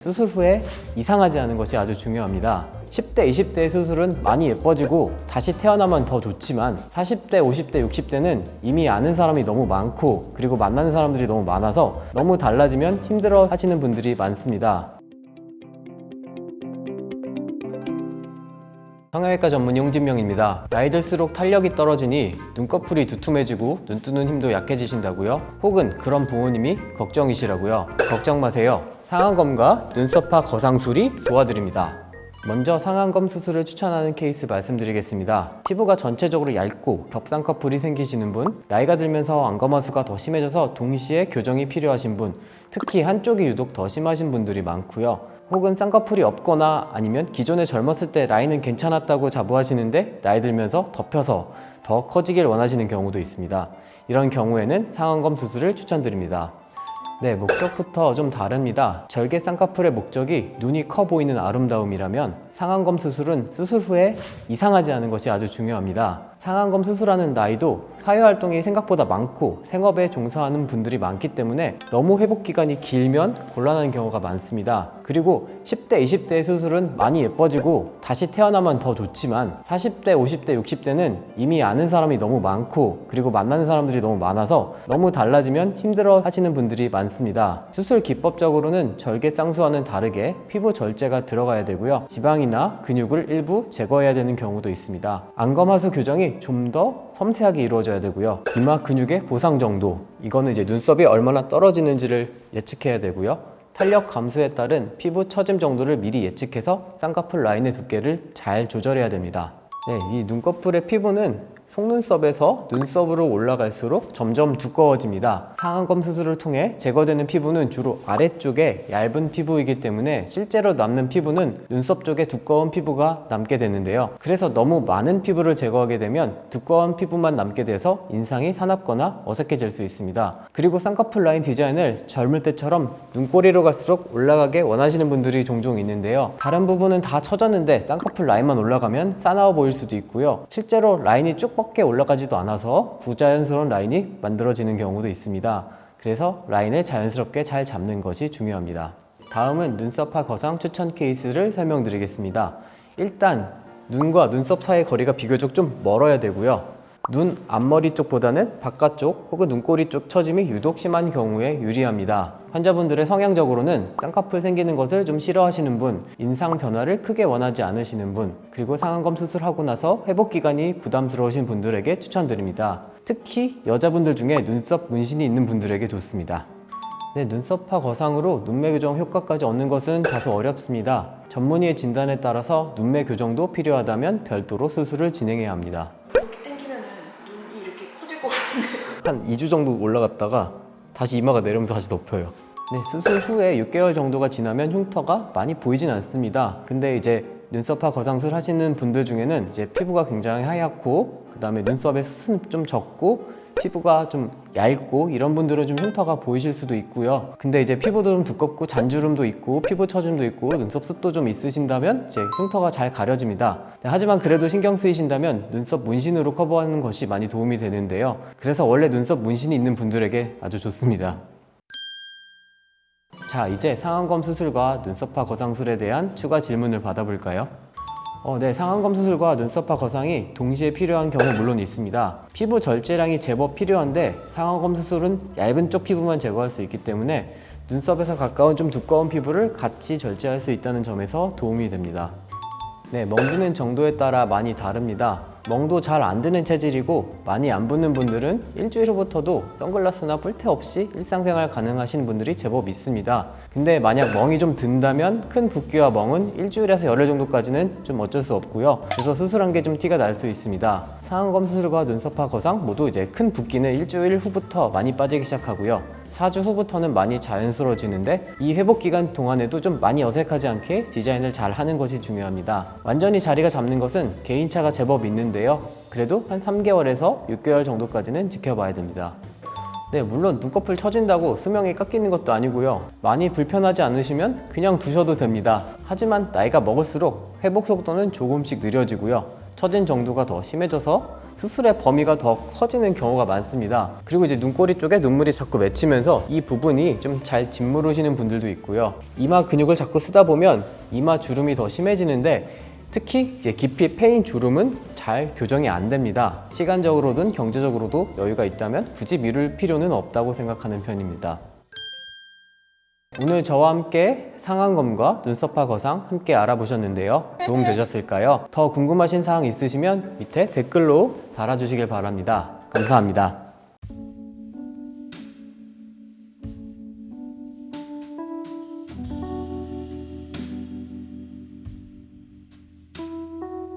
수술 후에 이상하지 않은 것이 아주 중요합니다. 10대, 20대의 수술은 많이 예뻐지고 다시 태어나면 더 좋지만 40대, 50대, 60대는 이미 아는 사람이 너무 많고 그리고 만나는 사람들이 너무 많아서 너무 달라지면 힘들어 하시는 분들이 많습니다. 성형외과 전문 홍진명입니다. 나이 들수록 탄력이 떨어지니 눈꺼풀이 두툼해지고 눈 뜨는 힘도 약해지신다고요? 혹은 그런 부모님이 걱정이시라고요? 걱정 마세요. 상안검과 눈썹파 거상술이 도와드립니다. 먼저 상안검 수술을 추천하는 케이스 말씀드리겠습니다. 피부가 전체적으로 쌍꺼풀이 겹쌍꺼풀이 생기시는 분, 나이가 들면서 안검하수가 더 심해져서 동시에 교정이 필요하신 분, 특히 한쪽이 유독 더 심하신 분들이 많고요. 혹은 쌍꺼풀이 없거나 아니면 기존에 젊었을 때 라인은 괜찮았다고 자부하시는데 나이 들면서 덮여서 더 커지길 원하시는 경우도 있습니다. 이런 경우에는 상안검 수술을 추천드립니다. 네, 목적부터 좀 다릅니다. 절개 쌍꺼풀의 목적이 눈이 커 보이는 아름다움이라면 상안검 수술은 수술 후에 이상하지 않은 것이 아주 중요합니다. 상안검 수술하는 나이도 사회활동이 생각보다 많고 생업에 종사하는 분들이 많기 때문에 너무 회복 기간이 길면 곤란한 경우가 많습니다. 그리고 10대, 20대의 수술은 많이 예뻐지고 다시 태어나면 더 좋지만 40대, 50대, 60대는 이미 아는 사람이 너무 많고 그리고 만나는 사람들이 너무 많아서 너무 달라지면 힘들어 하시는 분들이 많습니다. 수술 기법적으로는 절개 쌍수와는 다르게 피부 절제가 들어가야 되고요. 지방이나 근육을 일부 제거해야 되는 경우도 있습니다. 안검하수 교정이 좀 더 섬세하게 이루어져야 되고요. 이마 근육의 보상 정도, 이거는 이제 눈썹이 얼마나 떨어지는지를 예측해야 되고요. 탄력 감소에 따른 피부 처짐 정도를 미리 예측해서 쌍꺼풀 라인의 두께를 잘 조절해야 됩니다. 네, 이 눈꺼풀의 피부는 속눈썹에서 눈썹으로 올라갈수록 점점 두꺼워집니다. 상안검 수술을 통해 제거되는 피부는 주로 아래쪽에 얇은 피부이기 때문에 실제로 남는 피부는 눈썹 쪽에 두꺼운 피부가 남게 되는데요. 그래서 너무 많은 피부를 제거하게 되면 두꺼운 피부만 남게 돼서 인상이 사납거나 어색해질 수 있습니다. 그리고 쌍꺼풀 라인 디자인을 젊을 때처럼 눈꼬리로 갈수록 올라가게 원하시는 분들이 종종 있는데요. 다른 부분은 다 처졌는데 쌍꺼풀 라인만 올라가면 싸나워 보일 수도 있고요. 실제로 라인이 쭉 뻗게 올라가지도 않아서 부자연스러운 라인이 만들어지는 경우도 있습니다. 그래서 라인을 자연스럽게 잘 잡는 것이 중요합니다. 다음은 눈썹파 거상 추천 케이스를 설명드리겠습니다. 일단 눈과 눈썹 사이의 거리가 비교적 좀 멀어야 되고요. 눈 앞머리 쪽보다는 바깥쪽 혹은 눈꼬리 쪽 처짐이 유독 심한 경우에 유리합니다. 환자분들의 성향적으로는 쌍꺼풀 생기는 것을 좀 싫어하시는 분, 인상 변화를 크게 원하지 않으시는 분, 그리고 상안검 수술하고 나서 회복 기간이 부담스러우신 분들에게 추천드립니다. 특히 여자분들 중에 눈썹 문신이 있는 분들에게 좋습니다. 네, 눈썹파 거상으로 눈매 교정 효과까지 얻는 것은 다소 어렵습니다. 전문의의 진단에 따라서 눈매 교정도 필요하다면 별도로 수술을 진행해야 합니다. 눈이 이렇게 커질 것 같은데. 한 2주 정도 올라갔다가 다시 이마가 내려오면서 다시 덮여요. 네, 수술 후에 6개월 정도가 지나면 흉터가 많이 보이진 않습니다. 근데 이제 눈썹파 거상술 하시는 분들 중에는 이제 피부가 굉장히 하얗고 그 다음에 눈썹에 숱은 좀 적고 피부가 좀 얇고 이런 분들은 좀 흉터가 보이실 수도 있고요. 근데 이제 피부도 좀 두껍고 잔주름도 있고 피부 처짐도 있고 눈썹 숱도 좀 있으신다면 이제 흉터가 잘 가려집니다. 네, 하지만 그래도 신경 쓰이신다면 눈썹 문신으로 커버하는 것이 많이 도움이 되는데요. 그래서 원래 눈썹 문신이 있는 분들에게 아주 좋습니다. 자, 이제 상안검 수술과 눈썹파 거상술에 대한 추가 질문을 받아볼까요? 네, 상안검 수술과 눈썹파 거상이 동시에 필요한 경우 물론 있습니다. 피부 절제량이 제법 필요한데 상안검 수술은 얇은 쪽 피부만 제거할 수 있기 때문에 눈썹에서 가까운 좀 두꺼운 피부를 같이 절제할 수 있다는 점에서 도움이 됩니다. 네, 멍드는 정도에 따라 많이 다릅니다. 멍도 잘 안 드는 체질이고 많이 안 붓는 분들은 일주일 후부터도 선글라스나 뿔테 없이 일상생활 가능하신 분들이 제법 있습니다. 근데 만약 멍이 좀 든다면 큰 붓기와 멍은 일주일에서 열흘 정도까지는 좀 어쩔 수 없고요. 그래서 수술한 게 좀 티가 날 수 있습니다. 상안검 수술과 눈썹파 거상 모두 이제 큰 붓기는 일주일 후부터 많이 빠지기 시작하고요. 4주 후부터는 많이 자연스러워지는데 이 회복 기간 동안에도 좀 많이 어색하지 않게 디자인을 잘 하는 것이 중요합니다. 완전히 자리가 잡는 것은 개인차가 제법 있는데요. 그래도 한 3개월에서 6개월 정도까지는 지켜봐야 됩니다. 네, 물론 눈꺼풀 처진다고 수명이 깎이는 것도 아니고요. 많이 불편하지 않으시면 그냥 두셔도 됩니다. 하지만 나이가 먹을수록 회복 속도는 조금씩 느려지고요. 처진 정도가 더 심해져서 수술의 범위가 더 커지는 경우가 많습니다. 그리고 이제 눈꼬리 쪽에 눈물이 자꾸 맺히면서 이 부분이 좀 잘 짓무르시는 분들도 있고요. 이마 근육을 자꾸 쓰다 보면 이마 주름이 더 심해지는데 특히 이제 깊이 패인 주름은 잘 교정이 안 됩니다. 시간적으로든 경제적으로도 여유가 있다면 굳이 미룰 필요는 없다고 생각하는 편입니다. 오늘 저와 함께 상안검과 눈썹화 거상 함께 알아보셨는데요. 도움 되셨을까요? 더 궁금하신 사항 있으시면 밑에 댓글로 달아주시길 바랍니다. 감사합니다.